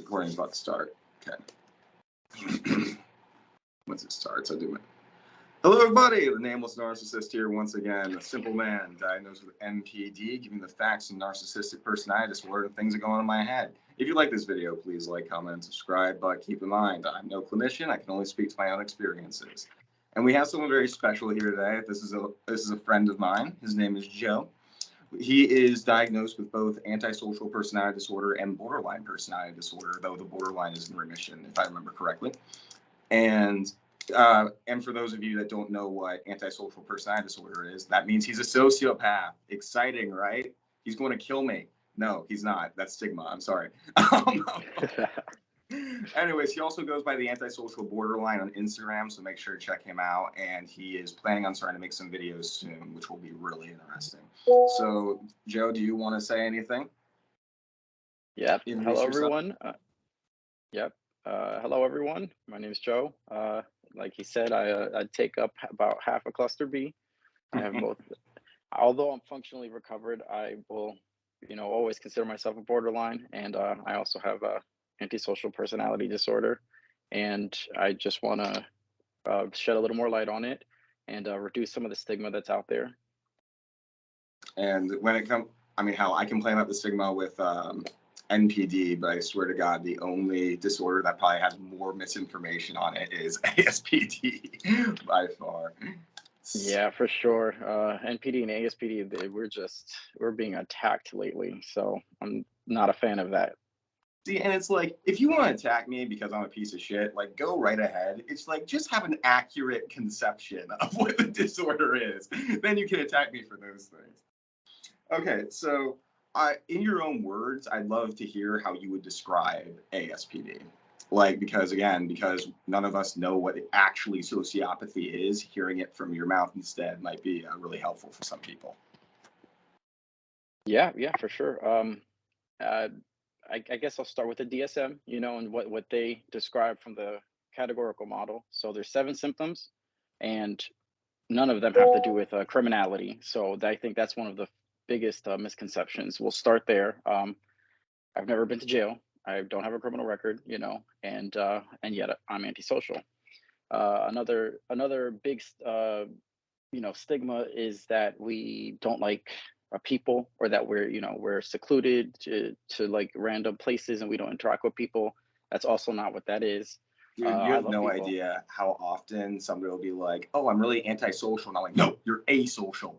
Recording's about to start. Okay. Once it starts, I do it. Hello, everybody. The Nameless Narcissist here once again. A simple man diagnosed with NPD, giving the facts of narcissistic personality disorder and things that go on in my head. If you like this video, please like, comment, and subscribe. But keep in mind, I'm no clinician. I can only speak to my own experiences. And we have someone very special here today. This is a friend of mine. His name is Joe. He is diagnosed with both antisocial personality disorder and borderline personality disorder, though the borderline is in remission, if I remember correctly. And for those of you that don't know what antisocial personality disorder is, that means he's a sociopath. Exciting, right? He's going to kill me. No, he's not. That's stigma. I'm sorry. Anyways, he also goes by the antisocial borderline on Instagram, so make sure to check him out. And he is planning on starting to make some videos soon, which will be really interesting. So, Joe, do you want to say anything? Yep. Hello, everyone. Hello, everyone. My name is Joe. Like he said, I take up about half a cluster B. I have both. Although I'm functionally recovered, I will, always consider myself a borderline, and I also have a antisocial personality disorder, and I just want to shed a little more light on it and reduce some of the stigma that's out there. And when it comes, hell, I complain about the stigma with NPD, but I swear to God, the only disorder that probably has more misinformation on it is ASPD by far. Yeah, for sure. NPD and ASPD, we're being attacked lately, so I'm not a fan of that. See, and it's like, if you want to attack me because I'm a piece of shit, like, go right ahead. It's like, just have an accurate conception of what the disorder is. Then you can attack me for those things. Okay, so in your own words, I'd love to hear how you would describe ASPD. Like, because none of us know what actually sociopathy is, hearing it from your mouth instead might be really helpful for some people. Yeah, for sure. I guess I'll start with the DSM, and what they describe from the categorical model. So there's 7 symptoms, and none of them have to do with criminality. So I think that's one of the biggest misconceptions. We'll start there. I've never been to jail. I don't have a criminal record, and yet I'm antisocial. Another big, stigma is that we don't like people, or that we're secluded to like random places and we don't interact with people. That's also not what that is. Dude, you have no idea how often somebody will be like, "Oh, I'm really antisocial," and I'm like, "No, you're asocial."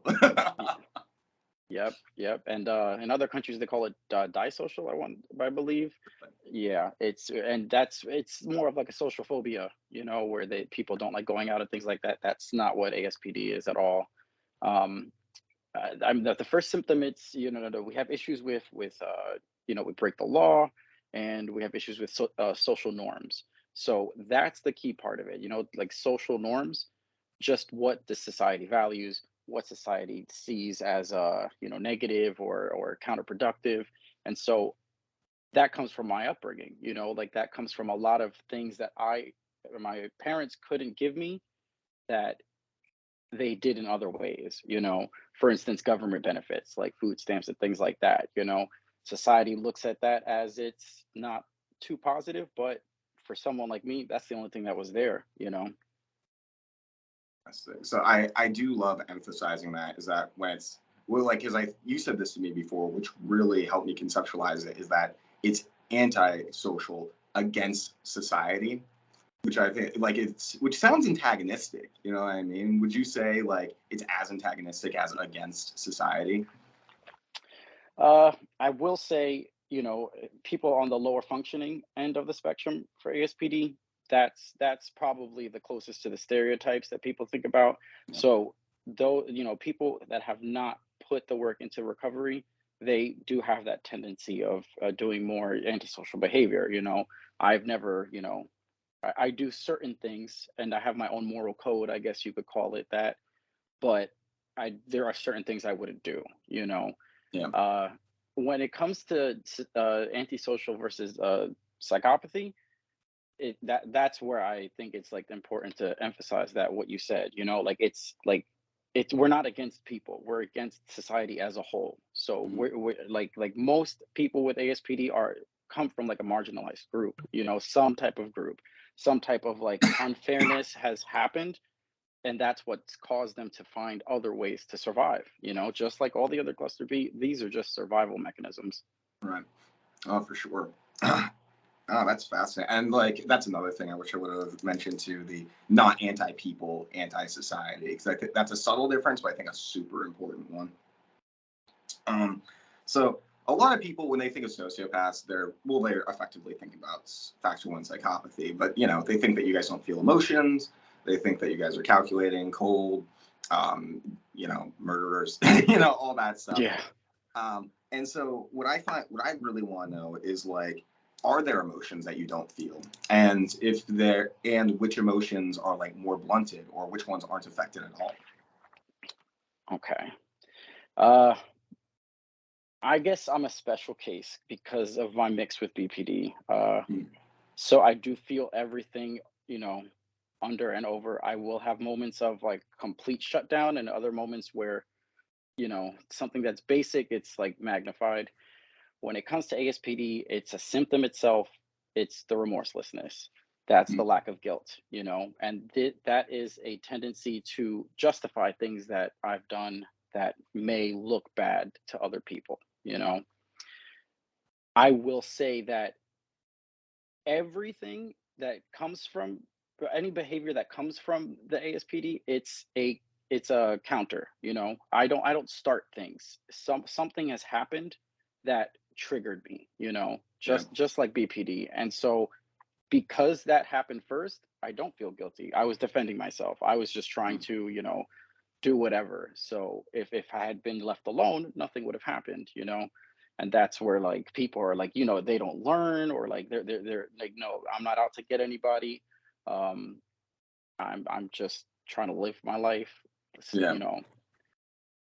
Yep. And in other countries they call it disocial, I believe. Yeah, it's more of like a social phobia, where people don't like going out and things like that. That's not what ASPD is at all. The first symptom, it's we have issues with we break the law, and we have issues with social norms. So that's the key part of it, like social norms, just what the society values, what society sees as negative or counterproductive. And so that comes from my upbringing, like that comes from a lot of things that my parents couldn't give me that they did in other ways. For instance, government benefits like food stamps and things like that. Society looks at that as it's not too positive, but for someone like me, that's the only thing that was there. So I do love emphasizing that, is that when it's, well, like, because you said this to me before, which really helped me conceptualize it, is that it's antisocial against society, which I think, like, which sounds antagonistic, you know what I mean? Would you say like it's as antagonistic as against society? I will say, people on the lower functioning end of the spectrum for ASPD, that's probably the closest to the stereotypes that people think about. Yeah. So though, people that have not put the work into recovery, they do have that tendency of doing more antisocial behavior. I've never, I do certain things, and I have my own moral code, I guess you could call it that, but there are certain things I wouldn't do. Yeah. When it comes to antisocial versus psychopathy, that's where I think it's like important to emphasize that what you said, we're not against people, we're against society as a whole. So we're like most people with ASPD are come from like a marginalized group, some type of group, some type of like unfairness has happened, and that's what's caused them to find other ways to survive, just like all the other cluster B. These are just survival mechanisms. Right. Oh, for sure. Oh, that's fascinating. And like, that's another thing I wish I would have mentioned to the not anti-people, anti-society, because I think that's a subtle difference, but I think a super important one. So a lot of people, when they think of sociopaths, they're effectively thinking about factual and psychopathy, but they think that you guys don't feel emotions. They think that you guys are calculating, cold, murderers, all that stuff. Yeah. And so what I really want to know is like, are there emotions that you don't feel? And which emotions are like more blunted, or which ones aren't affected at all? Okay. I guess I'm a special case because of my mix with BPD. Mm. So I do feel everything, under and over. I will have moments of like complete shutdown and other moments where, something that's basic, it's like magnified. When it comes to ASPD, it's a symptom itself. It's the remorselessness. That's the Mm. lack of guilt, and that is a tendency to justify things that I've done that may look bad to other people, I will say that everything that comes from any behavior that comes from the ASPD, it's a counter, I don't start things. Something has happened that triggered me, Yeah. just like BPD. And so because that happened first, I don't feel guilty. I was defending myself. I was just trying Mm. to, do whatever. So if I had been left alone, nothing would have happened, And that's where like people are like, they don't learn, or like they're like, no, I'm not out to get anybody. Um, I'm just trying to live my life. Yeah.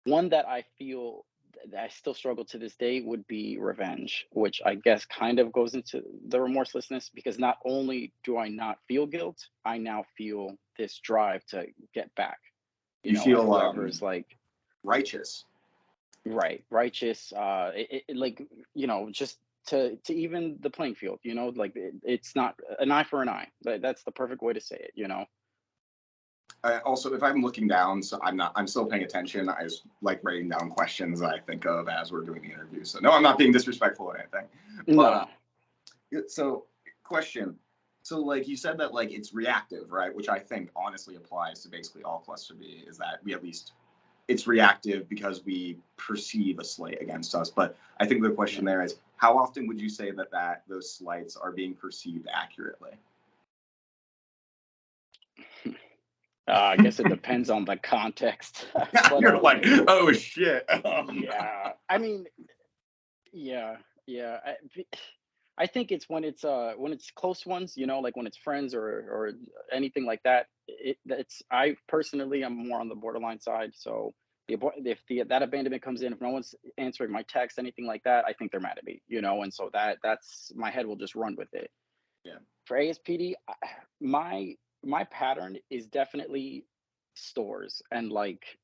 One that I feel that I still struggle to this day would be revenge, which I guess kind of goes into the remorselessness, because not only do I not feel guilt, I now feel this drive to get back, You at feel whoever's like righteous. righteous, like, just to even the playing field, like it's not an eye for an eye. That's the perfect way to say it. Also, if I'm looking down, so I'm still paying attention. I just like writing down questions that I think of as we're doing the interview. So no, I'm not being disrespectful or anything. But No. so question. So like you said that like it's reactive, right? Which I think honestly applies to basically all cluster B, is that we at least it's reactive because we perceive a slight against us. But I think the question there is, how often would you say that those slights are being perceived accurately? I guess it depends on the context. But You're like, oh shit. yeah, I mean, yeah, yeah. I think it's when it's close ones, like when it's friends or anything like that. It's I personally am more on the borderline side. So if that abandonment comes in, if no one's answering my text, anything like that, I think they're mad at me, and so that's my head will just run with it. Yeah. For ASPD, my pattern is definitely stores and like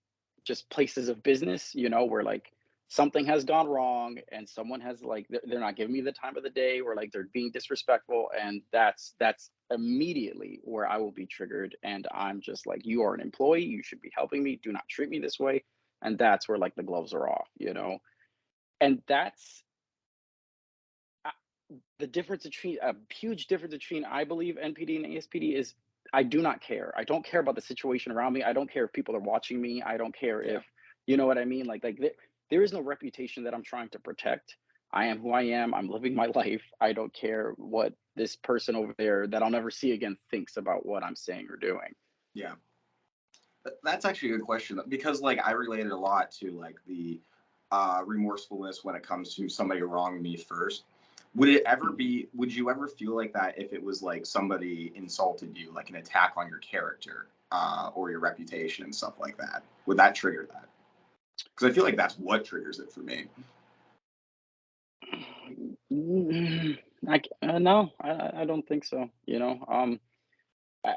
just places of business, where like something has gone wrong and someone has like they're not giving me the time of the day, or like they're being disrespectful, and that's immediately where I will be triggered, and I'm just like, you are an employee, you should be helping me, do not treat me this way. And that's where like the gloves are off, and that's the difference between a huge difference between, I believe, NPD and ASPD is I do not care. I don't care about the situation around me. I don't care if people are watching me. I don't care if, you know what I mean? Like there is no reputation that I'm trying to protect. I am who I am. I'm living my life. I don't care what this person over there that I'll never see again thinks about what I'm saying or doing. Yeah. That's actually a good question, because like I related a lot to like the remorsefulness when it comes to somebody wronging me first. Would you ever feel like that if it was like somebody insulted you, like an attack on your character or your reputation and stuff like that? Would that trigger that? Because I feel like that's what triggers it for me. No, I don't think so. I,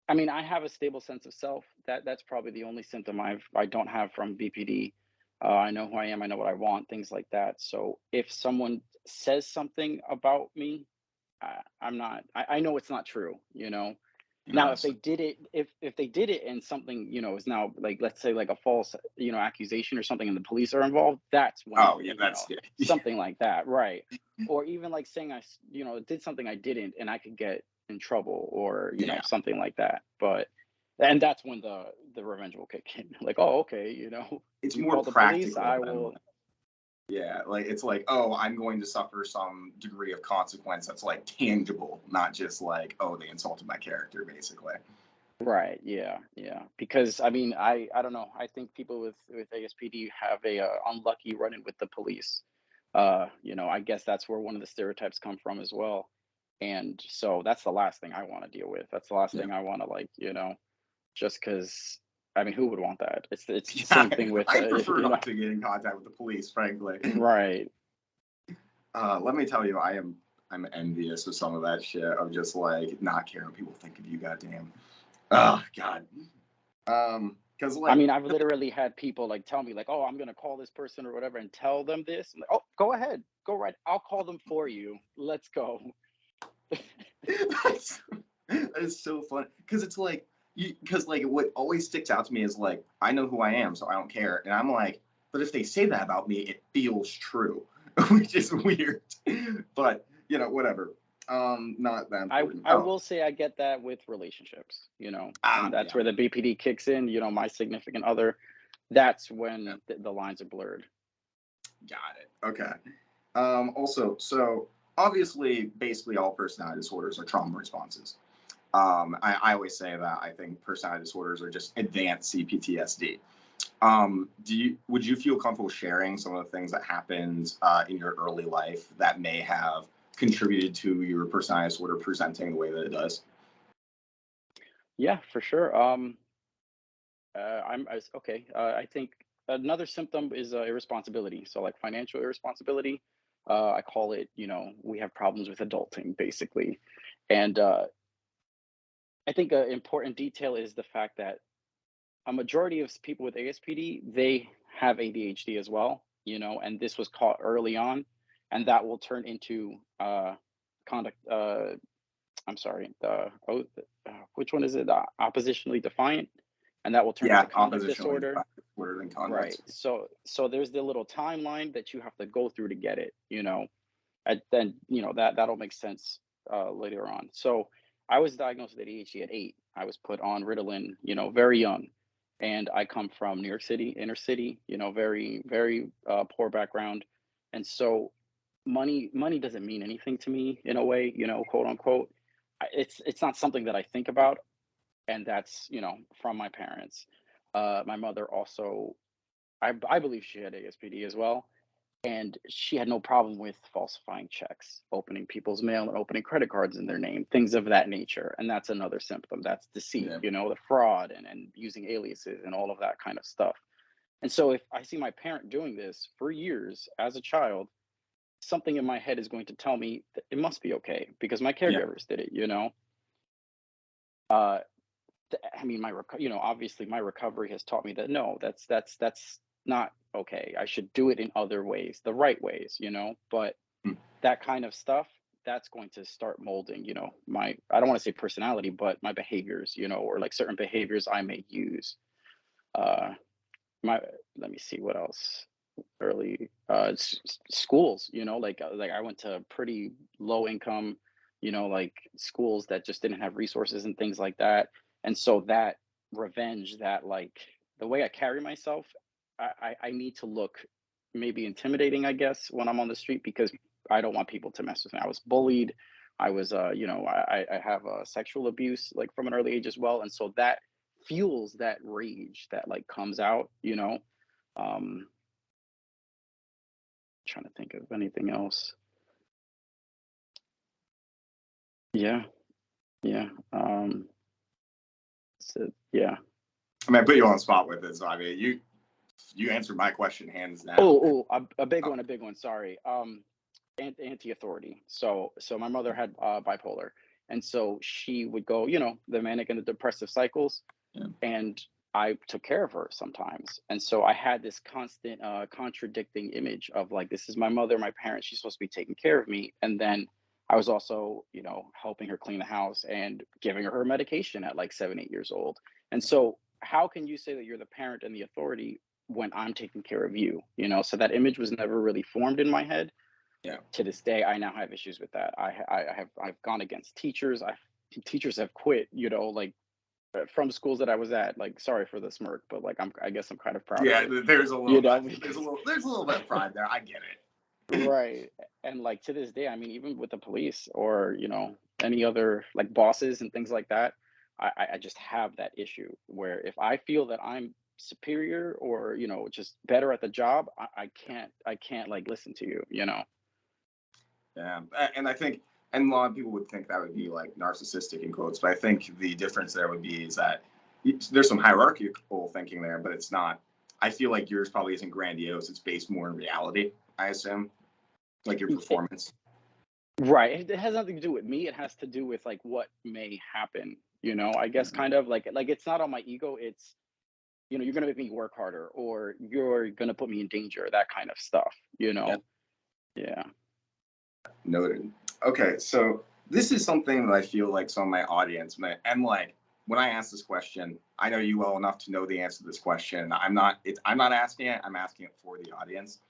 I mean, I have a stable sense of self. That's probably the only symptom I don't have from BPD. I know who I am. I know what I want. Things like that. So if someone says something about me, I'm not. I know it's not true. You Now, know, if they did it, if they did it and something, is now like, let's say like a false, accusation or something, and the police are involved, that's oh when, yeah, that's yeah. something like that, right? Or even like saying did something I didn't, and I could get in trouble, or Yeah. something like that. But and that's when the revenge will kick in. Like, oh, okay, It's you more call the police, practical I than will. like, yeah, like it's like, oh, I'm going to suffer some degree of consequence that's like tangible, not just like, oh, they insulted my character, basically. Right. Yeah. Yeah. Because I mean, I don't know. I think people with ASPD have a unlucky run-in with the police. I guess that's where one of the stereotypes come from as well. And so that's the last thing I want to deal with. That's the last Yeah. thing I want to, like, just because. I mean, who would want that? It's the Yeah, same thing with I prefer not to get in contact with the police, frankly. right. Let me tell you, I'm envious of some of that shit of just like not caring what people think of you, goddamn. Oh God. Because I like, mean, I've literally had people like tell me like, "Oh, I'm gonna call this person or whatever," and tell them this. I'm like, "Oh, go ahead, go right. I'll call them for you. Let's go." that's, that is so funny. Because it's like, because like what always sticks out to me is like, I know who I am, so I don't care. And I'm like, but if they say that about me, it feels true, which is weird. But whatever. Not that I important. I Oh, will say I get that with relationships, and that's yeah, where the BPD kicks in. My significant other. That's yeah, when the lines are blurred. got it. Okay. Also, so obviously, basically all personality disorders are trauma responses. I always say that I think personality disorders are just advanced CPTSD. Would you feel comfortable sharing some of the things that happened in your early life that may have contributed to your personality disorder presenting the way that it does? Yeah, for sure. Okay. I think another symptom is irresponsibility. So like financial irresponsibility. I call it. We have problems with adulting, basically, and I think an important detail is the fact that a majority of people with ASPD, they have ADHD as well, and this was caught early on, and that will turn into conduct. I'm sorry, which one is it? Oppositionally defiant, and that will turn into Yeah, conduct oppositionally disorder. defined disorder and Right. conduct. So there's the little timeline that you have to go through to get it. And then that'll make sense later on. So I was diagnosed with ADHD at 8. I was put on Ritalin, very young, and I come from New York City, inner city, very very poor background, and so money doesn't mean anything to me in a way, quote unquote. It's not something that I think about, and that's from my parents. My mother also, I believe she had ASPD as well, and she had no problem with falsifying checks, opening people's mail, and opening credit cards in their name, things of that nature. And that's another symptom. That's deceit, Yeah, the fraud and using aliases and all of that kind of stuff. And so if I see my parent doing this for years as a child, something in my head is going to tell me that it must be okay because my yeah, caregivers did it. Uh, I mean, obviously my recovery has taught me that no, that's not okay. I should do it in other ways, the right ways, but mm, that kind of stuff, that's going to start molding, my, I don't want to say personality, but my behaviors, or like certain behaviors I may use. Uh, my, let me see what else. Early schools, like I went to pretty low income, like schools that just didn't have resources and things like that. And so that revenge, that like the way I carry myself, I need to look maybe intimidating, I guess, when I'm on the street because I don't want people to mess with me. I was bullied. I was I have sexual abuse like from an early age as well. And so that fuels that rage that like comes out, um trying to think of anything else. Yeah, yeah. So yeah. I mean, I put you on the spot with it, so I mean, you answered my question hands down. A big Oh, one, a big one. Sorry. Anti-authority. So my mother had bipolar, and so she would go, the manic and the depressive cycles, yeah, and I took care of her sometimes. And so I had this constant contradicting image of like, this is my mother, my parents, she's supposed to be taking care of me. And then I was also, helping her clean the house and giving her medication at like 7, 8 years old. And so how can you say that you're the parent and the authority when I'm taking care of you? So that image was never really formed in my head. Yeah. To this day, I now have issues with that. I've gone against teachers. Teachers have quit, like from schools that I was at. Like, sorry for the smirk, but like I guess I'm kind of proud of Yeah, it. there's a little, Because, there's a little bit of pride there. I get it. right. And like to this day, I mean, even with the police or any other like bosses and things like that, I just have that issue where if I feel that I'm superior or just better at the job, I can't like listen to you. Yeah, and I think, and a lot of people would think that would be like narcissistic in quotes, but I think the difference there would be is that there's some hierarchical thinking there, but it's not. I feel like yours probably isn't grandiose. It's based more in reality, I assume, like your performance. Right. It has nothing to do with me. It has to do with like what may happen. I guess kind of like it's not on my ego. It's you're gonna make me work harder or you're gonna put me in danger. That kind of stuff. Yeah. Yeah. Noted. Okay, so this is something that I feel like some of my audience may, and like when I ask this question, I know you well enough to know the answer to this question. I'm not asking it. I'm asking it for the audience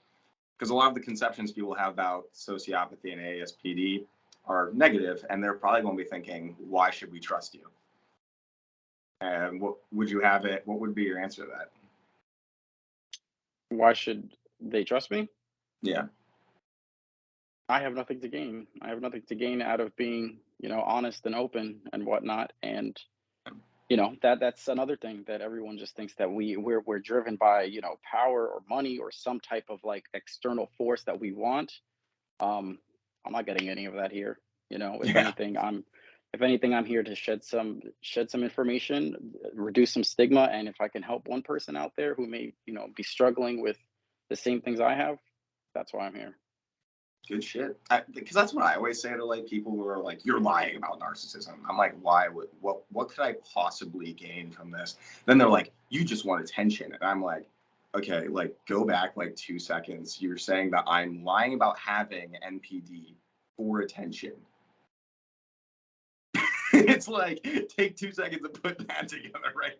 because a lot of the conceptions people have about sociopathy and ASPD are negative, and they're probably going to be thinking, "Why should we trust you?" And what would you have it? What would be your answer to that? Why should they trust me? Yeah. I have nothing to gain. I have nothing to gain out of being, honest and open and whatnot. And that's another thing that everyone just thinks that we're driven by, power or money or some type of like external force that we want. I'm not getting any of that here. If Yeah. anything, I'm here to shed some information, reduce some stigma, and if I can help one person out there who may, be struggling with the same things I have, that's why I'm here. Good shit. Because that's what I always say to like people who are like, "You're lying about narcissism." I'm like, "Why? What could I possibly gain from this?" Then they're like, "You just want attention," and I'm like, "Okay, like go back like 2 seconds. You're saying that I'm lying about having NPD for attention." It's like take 2 seconds to put that together, right?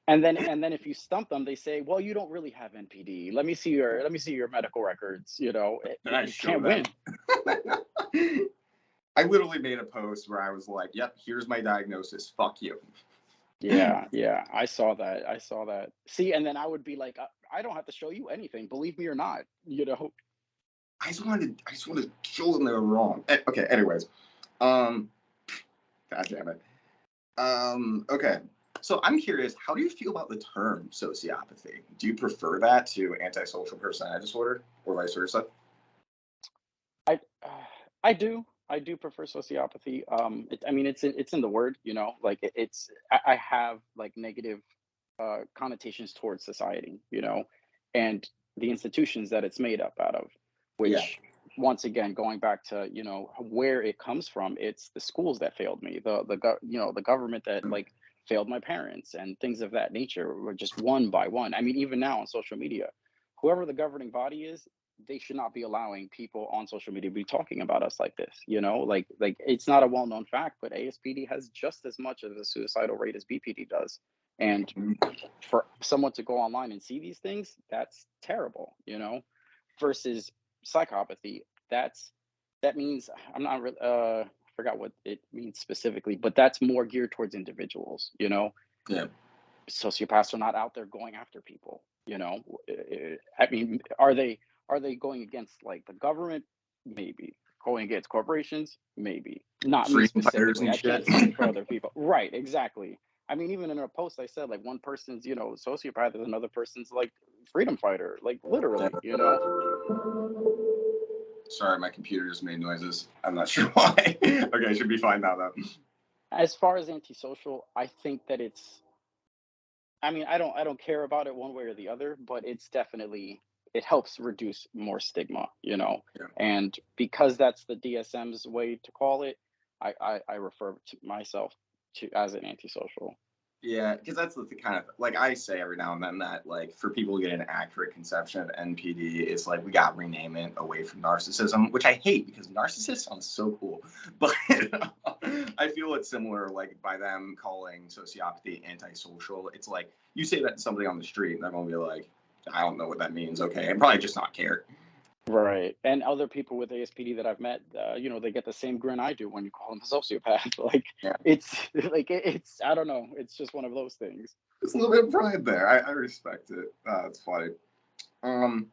And then if you stump them, they say, "Well, you don't really have NPD. Let me see your medical records." And I You show can't win. them. I literally made a post where I was like, "Yep, here's my diagnosis. Fuck you." Yeah, yeah, I saw that. I saw that. See, and then I would be like, I don't have to show you anything, believe me or not. I just wanted to show them they were wrong. Okay, anyways. Um, God damn it. Okay. So I'm curious, how do you feel about the term sociopathy? Do you prefer that to antisocial personality disorder or vice versa? I I do prefer sociopathy. I mean, it's in the word, like I have like negative connotations towards society, and the institutions that it's made up out of, Yeah. which once again, going back to, where it comes from, it's the schools that failed me, the government that like failed my parents and things of that nature were just one by one. I mean, even now on social media, whoever the governing body is, they should not be allowing people on social media to be talking about us like this, like it's not a well-known fact, but ASPD has just as much of a suicidal rate as BPD does. And for someone to go online and see these things, that's terrible, versus psychopathy. That means I'm not really forgot what it means specifically, but that's more geared towards individuals. Yeah. Sociopaths are not out there going after people. I mean, are they going against like the government? Maybe. Going against corporations? Maybe. Not me Freedom fighters specifically. and I shit. can't speak for other people. Right, exactly. I mean, even in a post I said like one person's, sociopath is another person's like freedom fighter. Like literally. Sorry, my computer just made noises. I'm not sure why. Okay, should be fine now though. As far as antisocial, I think that I mean, I don't care about it one way or the other, but it helps reduce more stigma. Yeah. And because that's the DSM's way to call it, I refer to myself to as an antisocial. Yeah, because that's the kind of like I say every now and then that like for people to get an accurate conception of NPD, it's like we got to rename it away from narcissism, which I hate because narcissist sounds so cool. But I feel it's similar like by them calling sociopathy antisocial. It's like you say that to somebody on the street, and they're gonna be like, I don't know what that means. Okay, and probably just not care. Right. And other people with ASPD that I've met, they get the same grin I do when you call them a sociopath. Like Yeah, it's it's I don't know. It's just one of those things. there's a little bit of pride there. I respect it. It's funny. Um,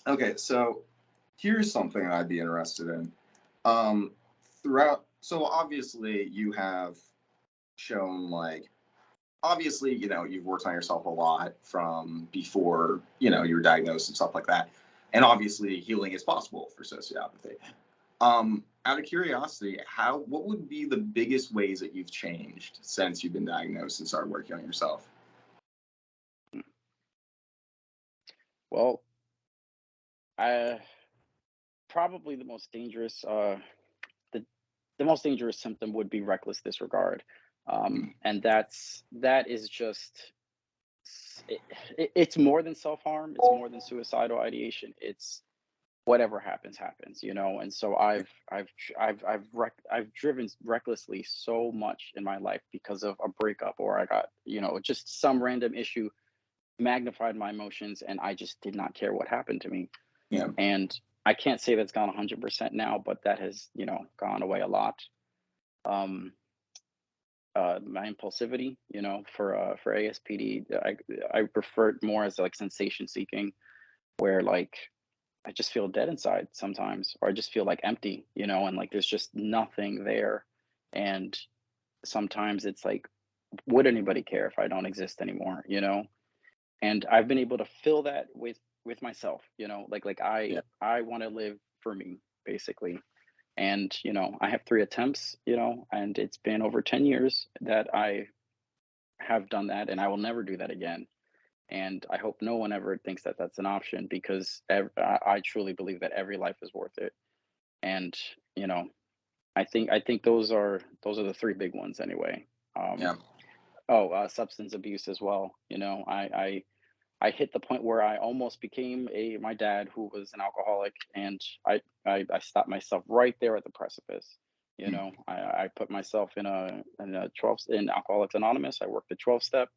okay, so here's something I'd be interested in. Um, throughout, so obviously you have shown like, obviously, you've worked on yourself a lot from before, you were diagnosed and stuff like that. And obviously healing is possible for sociopathy. Out of curiosity, what would be the biggest ways that you've changed since you've been diagnosed and started working on yourself? Well, I probably the the most dangerous symptom would be reckless disregard. And that is just it's more than self-harm, it's more than suicidal ideation. It's whatever happens happens, and so I've driven recklessly so much in my life because of a breakup, or I got, just some random issue magnified my emotions, and I just did not care what happened to me. Yeah. And I can't say that's gone 100% now, but that has, gone away a lot. um my impulsivity, for ASPD, I prefer it more as like sensation seeking, where like I just feel dead inside sometimes, or I just feel like empty, and like there's just nothing there. And sometimes it's like, would anybody care if I don't exist anymore? And I've been able to fill that with myself, like Yeah. I want to live for me, basically. And I have 3 attempts, and it's been over 10 years that I have done that, and I will never do that again. And I hope no one ever thinks that that's an option, because I truly believe that every life is worth it. And you know, I think those are the three big ones anyway. Um, Yeah. Substance abuse as well. I hit the point where I almost became my dad, who was an alcoholic, and I stopped myself right there at the precipice. I put myself in a 12 in Alcoholics Anonymous. I worked the 12 step,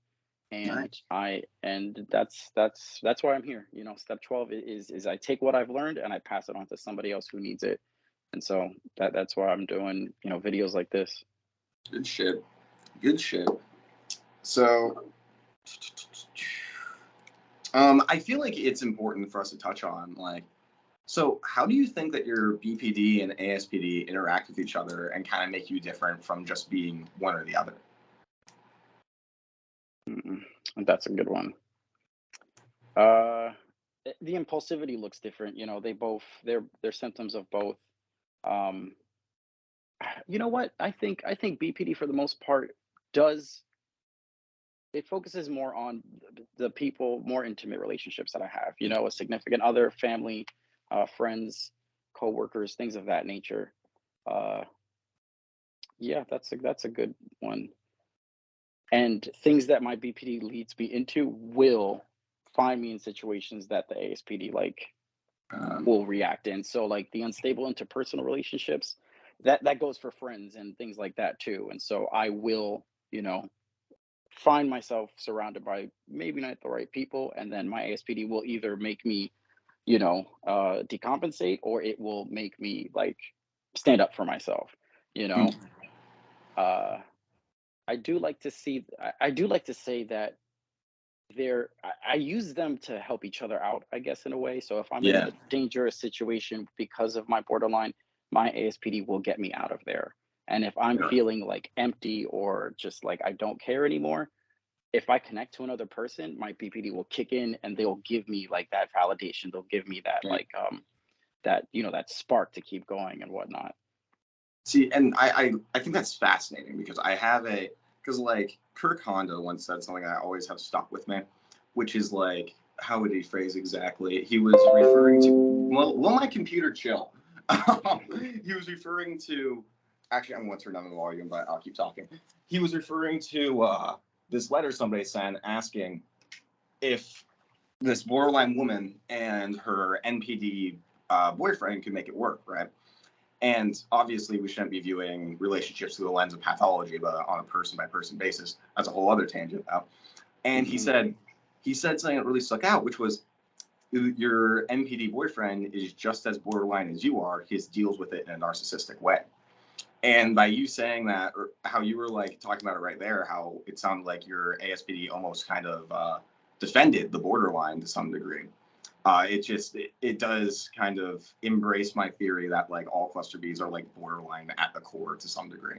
and Nice. that's why I'm here. Step 12 is I take what I've learned and I pass it on to somebody else who needs it. And so that's why I'm doing, videos like this. Good shit. Good shit. So, I feel like it's important for us to touch on, like, so how do you think that your BPD and ASPD interact with each other and kind of make you different from just being one or the other? Mm, that's a good one. Uh, the impulsivity looks different. They're symptoms of both. Um, you know what? I think BPD for the most part does it focuses more on the people, more intimate relationships that I have. A significant other, family, friends, coworkers, things of that nature. Uh, yeah, that's a good one. And things that my BPD leads me into will find me in situations that the ASPD Um, will react in. So like the unstable interpersonal relationships, that goes for friends and things like that too. And so I will, find myself surrounded by maybe not the right people, and then my ASPD will either make me, decompensate, or it will make me like stand up for myself. You know, uh, I do like to say that I use them to help each other out, I guess, in a way. So if I'm in yeah. a dangerous situation because of my borderline, my ASPD will get me out of there. And if I'm Sure. feeling like empty or just like I don't care anymore, if I connect to another person, my BPD will kick in and they'll give me like that validation. They'll give me that Yeah. that spark to keep going and whatnot. See, and I think that's fascinating because because like Kirk Honda once said something I always have stuck with me, which is like, how would he phrase exactly? He was referring to, well, will my computer chill? He was referring to, actually, I'm going to turn down the volume, but I'll keep talking. He was referring to this letter somebody sent asking if this borderline woman and her NPD boyfriend could make it work, right? And obviously, we shouldn't be viewing relationships through the lens of pathology, but on a person-by-person basis. That's a whole other tangent, though. And he said something that really stuck out, which was, your NPD boyfriend is just as borderline as you are. He deals with it in a narcissistic way. And by you saying that, or how you were like talking about it right there, how it sounded like your ASPD almost kind of defended the borderline to some degree. It does kind of embrace my theory that like all cluster Bs are like borderline at the core to some degree.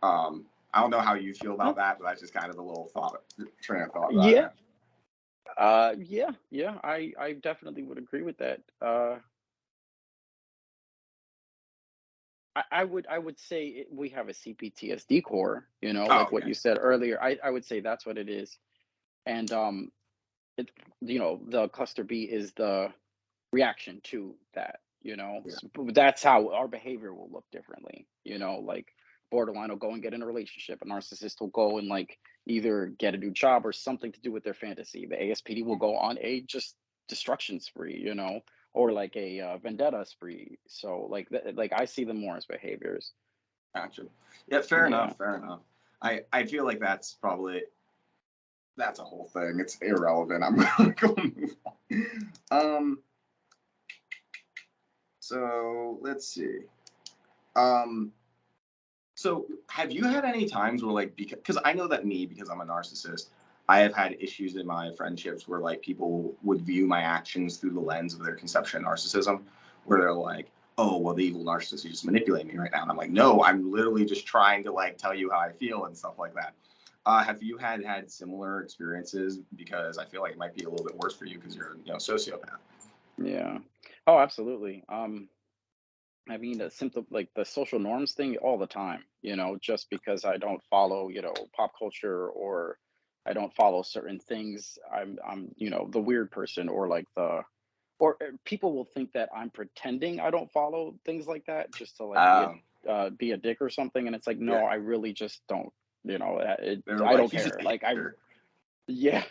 I don't know how you feel about that, but that's just kind of a little train of thought. Yeah. Yeah. I definitely would agree with that. I would say we have a CPTSD core, like what Okay. you said earlier. I would say that's what it is. And it the cluster B is the reaction to that, Yeah. that's how our behavior will look differently, like borderline will go and get in a relationship, a narcissist will go and like either get a new job or something to do with their fantasy. The ASPD will go on a just destruction spree, or like a vendetta spree. So like like I see them more as behaviors. Gotcha. Yeah, fair Yeah. enough. Fair enough. I feel like that's a whole thing. It's irrelevant. I'm gonna go move on. So let's see. So have you had any times where like, because I know that because I'm a narcissist, I have had issues in my friendships where like people would view my actions through the lens of their conception of narcissism, where they're like, oh, well, the evil narcissist is just manipulating me right now. And I'm like, no, I'm literally just trying to like tell you how I feel and stuff like that. Have you had similar experiences? Because I feel like it might be a little bit worse for you because you're sociopath. Yeah. Oh, absolutely. I mean, the symptom, like the social norms thing, all the time, just because I don't follow, pop culture, or I don't follow certain things, I'm, the weird person, or like or people will think that I'm pretending I don't follow things like that just to like be a dick or something. And it's like, no, Yeah, I really just don't, they're I like, don't he's just care. a Like, hater. yeah,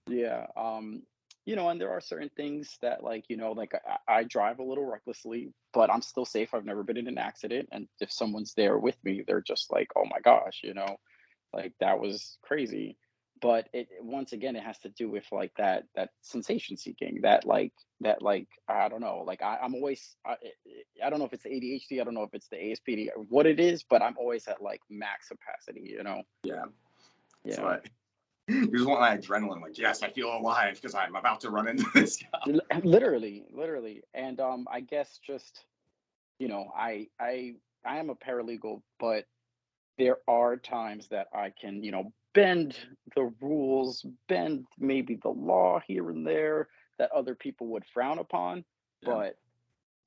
yeah. And there are certain things that like, like I drive a little recklessly, but I'm still safe. I've never been in an accident. And if someone's there with me, they're just like, oh my gosh, like that was crazy. But once again, it has to do with like that sensation seeking, that I don't know, like I'm always I don't know if it's the ADHD, I don't know if it's the ASPD, or what it is, but I'm always at like max capacity. Yeah. So Yeah. you just want that adrenaline, like, yes, I feel alive because I'm about to run into this guy. Literally. And I guess just, I am a paralegal, but there are times that I can, bend the rules, bend maybe the law here and there that other people would frown upon. Yeah. But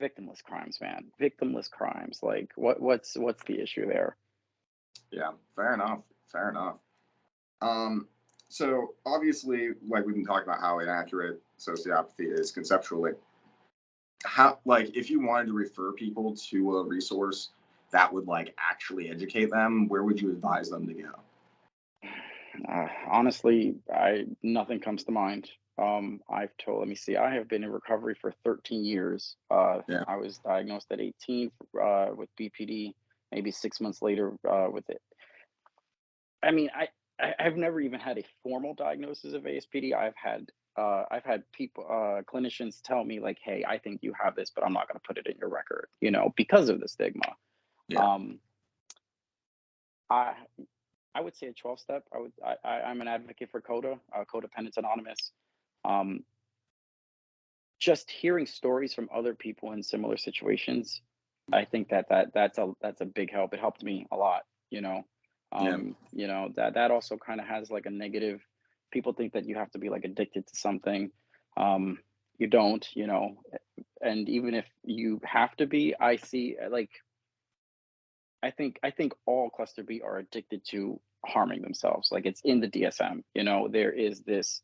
victimless crimes, man, victimless crimes. Like what's the issue there? Yeah. Fair enough. Fair enough. Um, so obviously, like we've been talking about how inaccurate sociopathy is conceptually. How, like, if you wanted to refer people to a resource that would like actually educate them, where would you advise them to go? Honestly, I nothing comes to mind. Let me see, I have been in recovery for 13 years. Yeah. I was diagnosed at 18 with BPD, maybe 6 months later with it. I mean, I've never even had a formal diagnosis of ASPD. I've had people, clinicians tell me like, hey, I think you have this, but I'm not going to put it in your record, because of the stigma. Yeah. Um, I I would say a 12 step. I'm an advocate for CODA, Codependence Anonymous. Um, just hearing stories from other people in similar situations, I think that's a big help. It helped me a lot, Yeah. that also kind of has like a negative. People think that you have to be like addicted to something. Um, you don't, and even if you have to be, I see like I think all cluster B are addicted to harming themselves. Like it's in the DSM. There is this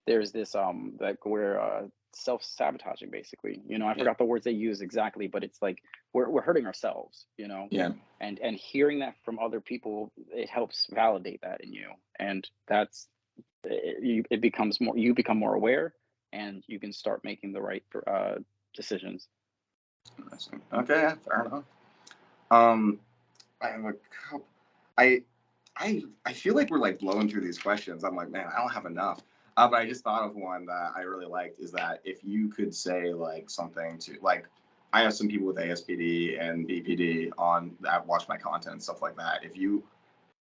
there's this like we're self-sabotaging basically. I Yeah. forgot the words they use exactly, but it's like we're hurting ourselves, Yeah. and hearing that from other people, it helps validate that in you, and that's it becomes more, you become more aware, and you can start making the right decisions. Interesting. Okay, yeah, fair enough. Um, I have a couple. I I feel like we're like blowing through these questions. I'm like, man, I don't have enough. But I just thought of one that I really liked is that if you could say like something to like, I have some people with ASPD and BPD on that watch my content and stuff like that. If you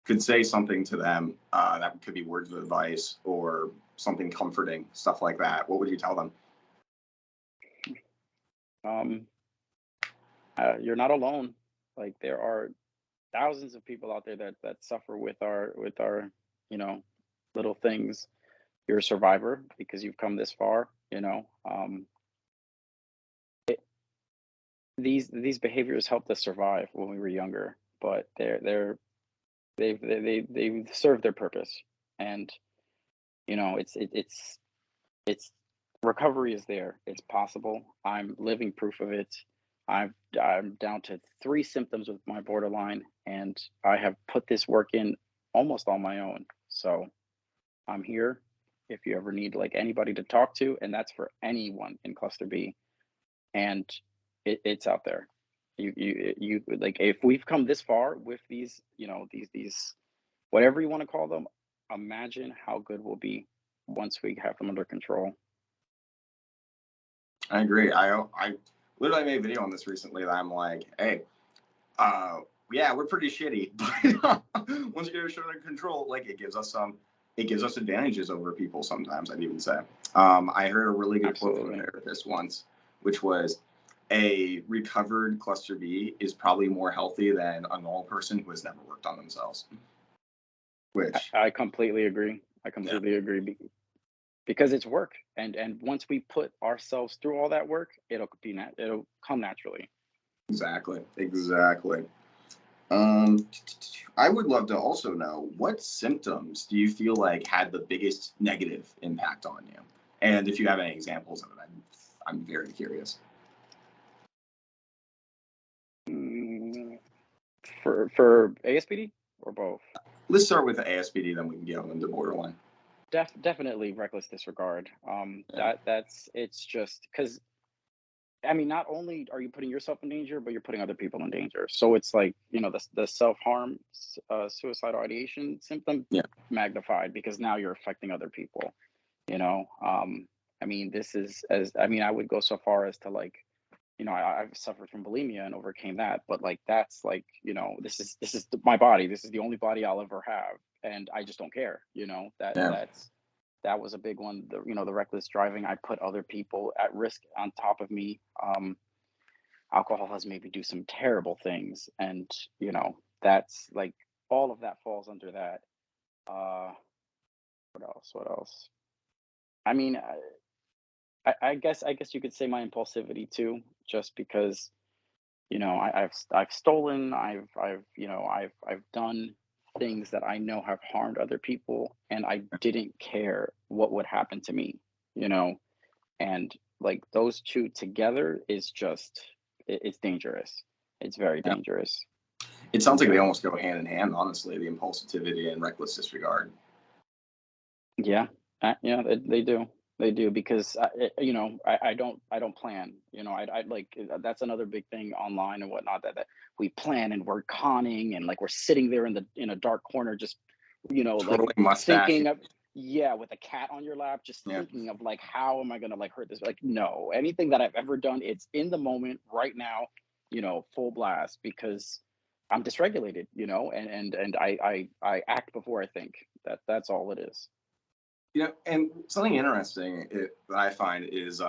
could say something to them, that could be words of advice or something comforting, stuff like that, what would you tell them? um you're not alone. Like, there are thousands of people out there that suffer with our you know little things. You're a survivor because you've come this far. These behaviors helped us survive when we were younger, but they've served their purpose. And it's recovery is there. It's possible. I'm living proof of it. I'm down to 3 symptoms with my borderline, and I have put this work in almost on my own. So I'm here if you ever need like anybody to talk to, and that's for anyone in cluster B. And it's out there. You like, if we've come this far with these, these whatever you want to call them, imagine how good we'll be once we have them under control. I agree. I literally made a video on this recently that I'm like, hey, uh, yeah, we're pretty shitty, but once you get it under control, like it gives us advantages over people sometimes. I'd even say. I heard a really good quote from a Absolutely. therapist once, which was, "A recovered cluster B is probably more healthy than a normal person who has never worked on themselves." Which, I completely agree. I yeah, completely agree because it's work, and once we put ourselves through all that work, it'll come naturally. exactly, exactly. Um, I would love to also know what symptoms do you feel like had the biggest negative impact on you, and if you have any examples of it, I'm very curious. Mm, for ASPD or both? Let's start with the ASPD, then we can get on into borderline. Definitely reckless disregard. Yeah, That's it's just because, I mean, not only are you putting yourself in danger, but you're putting other people in danger. So it's like, the self-harm, suicidal ideation symptom yeah, magnified, because now you're affecting other people. You know, I mean, this is as I mean, I would go so far as to, like, I've suffered from bulimia and overcame that, but like, that's like, this is my body. This is the only body I'll ever have, and I just don't care. yeah. That was a big one. The reckless driving. I put other people at risk on top of me. Alcohol has made me do some terrible things, and that's like, all of that falls under that. Uh, what else? What else? I mean, I guess you could say my impulsivity too, just because I've stolen, I've done things that I know have harmed other people, and I didn't care what would happen to me, you know, and like, those two together is just, it's dangerous. It's very Yeah. dangerous. It sounds like they Yeah. almost go hand in hand, honestly, the impulsivity and reckless disregard. Yeah, yeah, they do. They do, because I don't plan. I like, that's another big thing online and whatnot, that we plan, and we're conning, and like, we're sitting there in a dark corner, just like, Twirling mustache. thinking of, yeah, with a cat on your lap, just Yeah. thinking of like, how am I gonna like hurt this? Like, no, anything that I've ever done, it's in the moment, right now, full blast, because I'm dysregulated, and I act before I think. That's all it is. And something interesting that I find is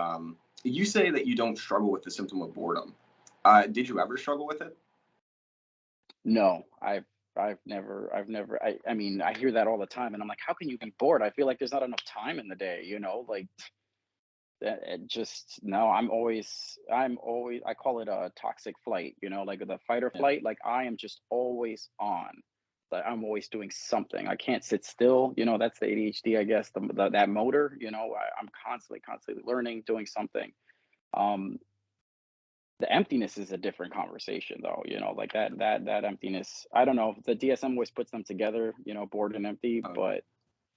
you say that you don't struggle with the symptom of boredom. Did you ever struggle with it? No, I've never. I mean, I hear that all the time, and I'm like, how can you be bored? I feel like there's not enough time in the day, like, that. It just, no. I'm always. I call it a toxic flight. Like the fight or Yeah. flight. Like, I am just always on. I'm always doing something. I can't sit still. That's the ADHD, I guess. That motor. I'm constantly learning, doing something. Um, the emptiness is a different conversation, though. Like that emptiness. I don't know. The DSM always puts them together. Bored and empty. Uh, But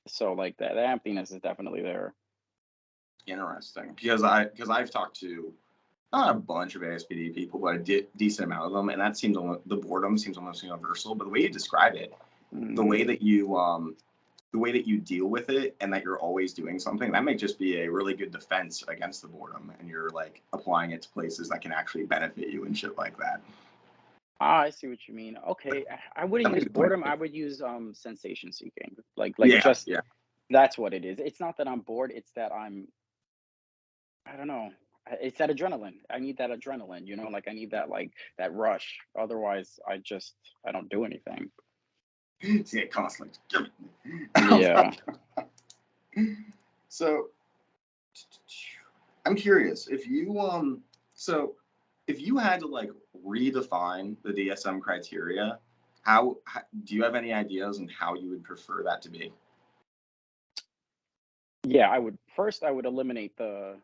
so like that emptiness is definitely there. Interesting, because I've talked to not a bunch of ASPD people, but a decent amount of them, and that seems the boredom seems almost universal. But the way you describe it, the Mm. way that you deal with it, and that you're always doing something, that may just be a really good defense against the boredom, and you're like applying it to places that can actually benefit you and shit like that. I see what you mean. Okay, I wouldn't That use makes my boredom. I would use sensation seeking. Like yeah, just yeah, that's what it is. It's not that I'm bored. It's that I don't know. It's that adrenaline. I need that adrenaline. Like I need that rush. Otherwise, I don't do anything. see it constantly. Yeah. So I'm curious if you so if you had to like redefine the DSM criteria, how do you have any ideas on how you would prefer that to be? Yeah, I would eliminate the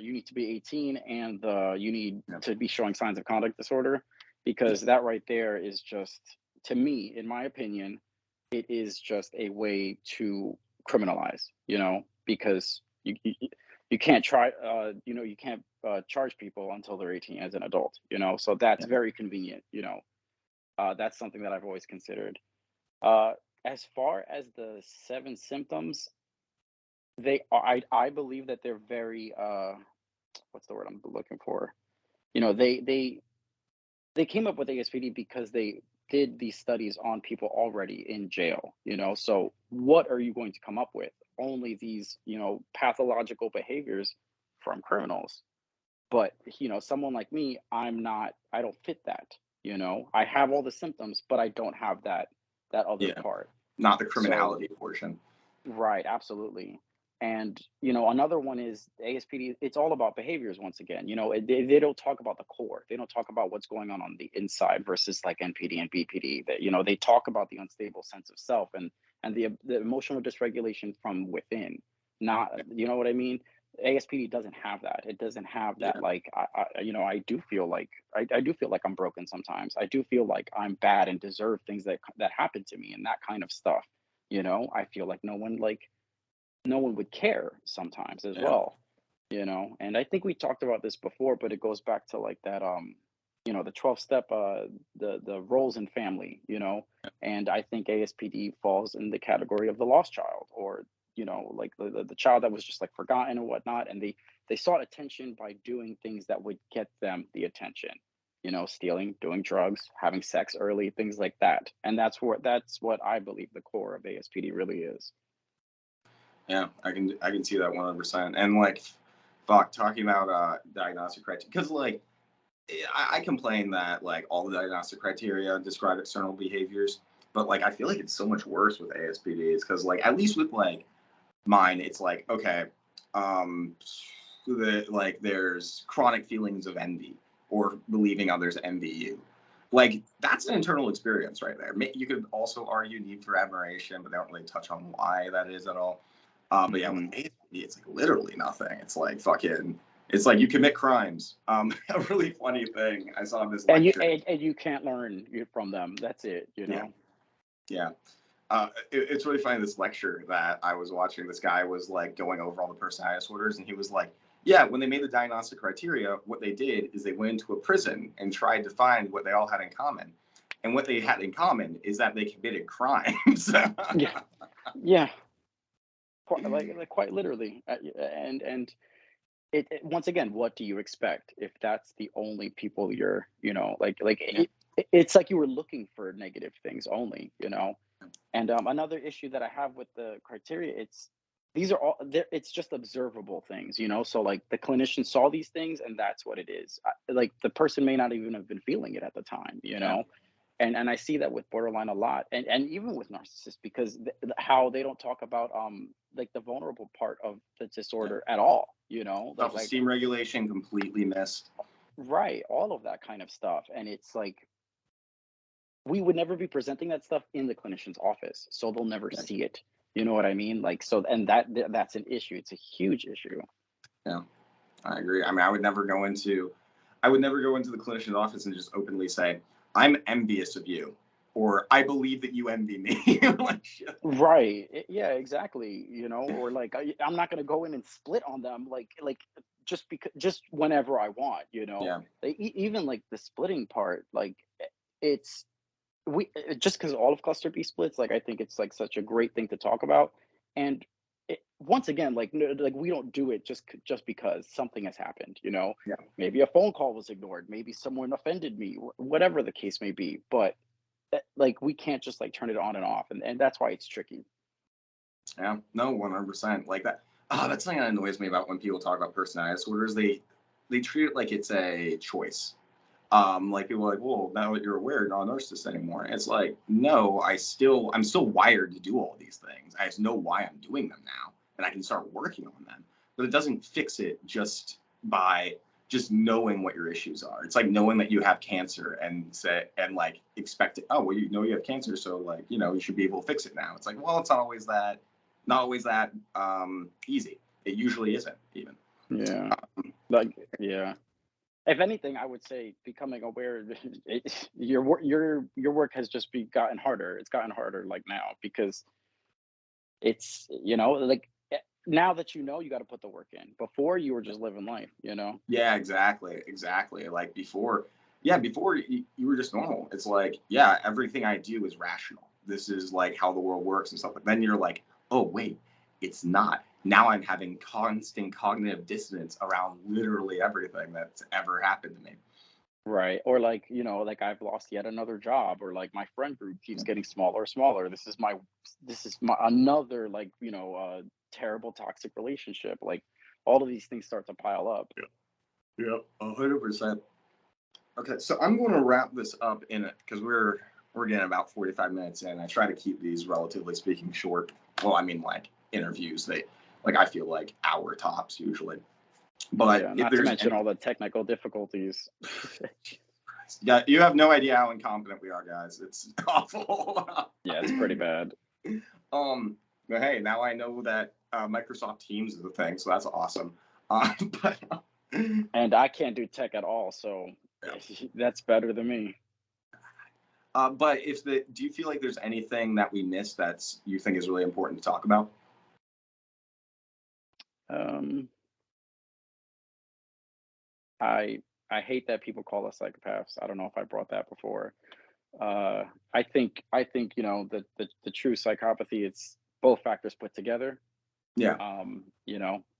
you need to be 18 and the you need Yeah. to be showing signs of conduct disorder, because that right there is just, to me, in my opinion, it is just a way to criminalize, because you can't you can't charge people until they're 18 as an adult, so that's Yeah. very convenient. That's something that I've always considered. uh as far as the seven symptoms, I believe that they're very what's the word I'm looking for? They came up with ASPD because they did these studies on people already in jail, so what are you going to come up with? Only these, pathological behaviors from criminals. But, someone like me, I don't fit that. I have all the symptoms, but I don't have that other Yeah. part. Not the So criminality portion. right, absolutely. And, another one is ASPD, it's all about behaviors once again. They don't talk about the core. They don't talk about what's going on the inside versus like NPD and BPD. That, they talk about the unstable sense of self and the emotional dysregulation from within. Not, you know what I mean? ASPD doesn't have that. It doesn't have that, Yeah. like I do feel like I do feel like I'm broken sometimes. I do feel like I'm bad and deserve things that happen to me and that kind of stuff. I feel like no one would care sometimes as Yeah. well, and I think we talked about this before, but it goes back to like that, the 12 step, the roles in family, and I think ASPD falls in the category of the lost child, or like the child that was just like forgotten and whatnot, and they sought attention by doing things that would get them the attention, stealing, doing drugs, having sex early, things like that. And that's what I believe the core of ASPD really is. Yeah, I can see that 100%. And like, fuck, talking about diagnostic criteria, because like I complain that like all the diagnostic criteria describe external behaviors, but like I feel like it's so much worse with ASPDs because like at least with like mine, it's like okay, um, like there's chronic feelings of envy or believing others envy you. Like that's an internal experience right there. You could also argue need for admiration, but they don't really touch on why that is at all. But yeah, with Mhm. ASPD, it's like literally nothing. It's like fucking. It's like you commit crimes. A really funny thing I saw in this And you lecture. and you can't learn from them. That's it, Yeah, yeah. It's really funny. This lecture that I was watching, this guy was like going over all the personality disorders, and he was like, "Yeah, when they made the diagnostic criteria, what they did is they went into a prison and tried to find what they all had in common, and what they had in common is that they committed crimes." Yeah, yeah, like quite literally. And once again, what do you expect if that's the only people you're, Yeah, it's like you were looking for negative things only, And another issue that I have with the criteria, these are all it's just observable things, So like the clinician saw these things, and that's what it is. Like the person may not even have been feeling it at the time, yeah, And I see that with borderline a lot, and even with narcissists, because how they don't talk about like the vulnerable part of the yeah. disorder at all, like Self-esteem regulation completely missed. right, all of that kind of stuff, and it's like we would never be presenting that stuff in the clinician's office, so they'll never Yeah. see it. You know what I mean? Like, so, and that's an issue. It's a huge issue. Yeah, I agree. I mean, I would never go into the clinician's office and just openly say, "I'm envious of you," or "I believe that you envy me." Like, shit. Right. Yeah, exactly. You know, or like I'm not gonna go in and split on them like just because just whenever I want, you know. Yeah, Even like the splitting part, like it's just because all of cluster B splits, like I think it's like such a great thing to talk about. And once again, like like we don't do it just because something has happened, you know. yeah, Maybe a phone call was ignored, maybe someone offended me, whatever the case may be. But like we can't just like turn it on and off, and that's why it's tricky. yeah. No, 100%. Like that. Oh, that's something that annoys me about when people talk about personality disorders. They treat it like it's a choice. Like people are like, well, now that you're aware, you're not a narcissist anymore. It's like, no, I'm still wired to do all these things. I just know why I'm doing them now, and I can start working on them. But it doesn't fix it just by just knowing what your issues are. It's like knowing that you have cancer and like expect it. Oh, well, you know you have cancer, so like you should be able to fix it now. It's like, well, it's not always that easy. It usually isn't even. Yeah, like yeah. If anything, I would say becoming aware. Your work has just gotten harder. It's gotten harder like now because it's like now that you know, you got to put the work in. Before you were just living life, you know. Yeah, exactly, exactly. Like before, yeah, before you were just normal. It's like, yeah, everything I do is rational. This is like how the world works and stuff. But then you're like, oh wait, it's not. Now I'm having constant cognitive dissonance around literally everything that's ever happened to me. Right. Or like, like I've lost yet another job, or like my friend group keeps getting smaller and smaller. This is my another like, terrible toxic relationship. Like all of these things start to pile up. Yeah, yeah, 100%. Okay, so I'm going to wrap this up in it because we're getting about 45 minutes in. I try to keep these relatively speaking short. Well, I mean like interviews. I feel like hour tops usually. But Yeah, if not to there's mention any, all the technical difficulties. yeah, you have no idea how incompetent we are, guys. It's awful. Yeah, it's pretty bad. um, but hey, now I know that Microsoft Teams is a thing, so that's awesome. But And I can't do tech at all, so yeah. that's better than me. But do you feel like there's anything that we missed that's you think is really important to talk about? Um, I I hate that people call us psychopaths. I don't know if I brought that before. Uh, I think the true psychopathy, it's both factors put together. Yeah.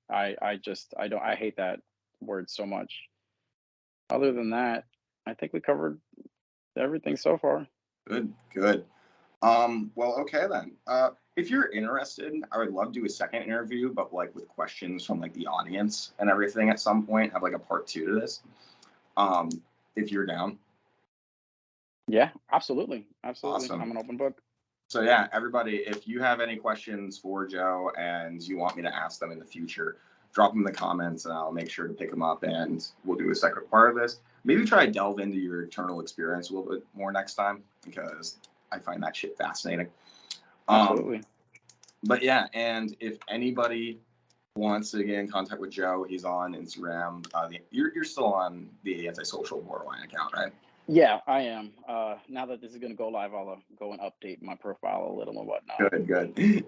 I hate that word so much. Other than that, I think we covered everything so far. Good, good. Well, okay then. If you're interested, I would love to do a second interview, but like with questions from like the audience and everything at some point, have like a part two to this. Um, if you're down. Yeah, absolutely, absolutely. I'm Awesome. an open book. So yeah, everybody, if you have any questions for Joe and you want me to ask them in the future, drop them in the comments and I'll make sure to pick them up and we'll do a second part of this. Maybe try to delve into your internal experience a little bit more next time because I find that shit fascinating. Um, Absolutely. but yeah, and if anybody wants to get in contact with Joe, he's on Instagram. You're still on the antisocial borderline account, right? Yeah, I am. Now that this is going to go live, I'll go and update my profile a little and whatnot. Good, good.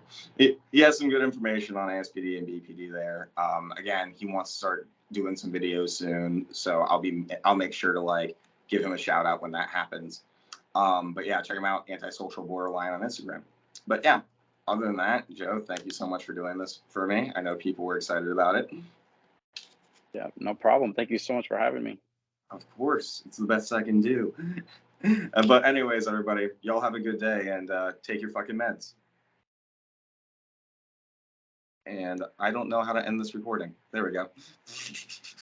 He has some good information on ASPD and BPD there. Again, he wants to start doing some videos soon, so I'll make sure to like give him a shout out when that happens. But yeah, check him out, Antisocial Borderline on Instagram. But yeah, other than that, Joe, thank you so much for doing this for me. I know people were excited about it. Yeah, no problem. Thank you so much for having me. Of course, it's the best I can do. But anyways, everybody, y'all have a good day and take your fucking meds. And I don't know how to end this recording. There we go.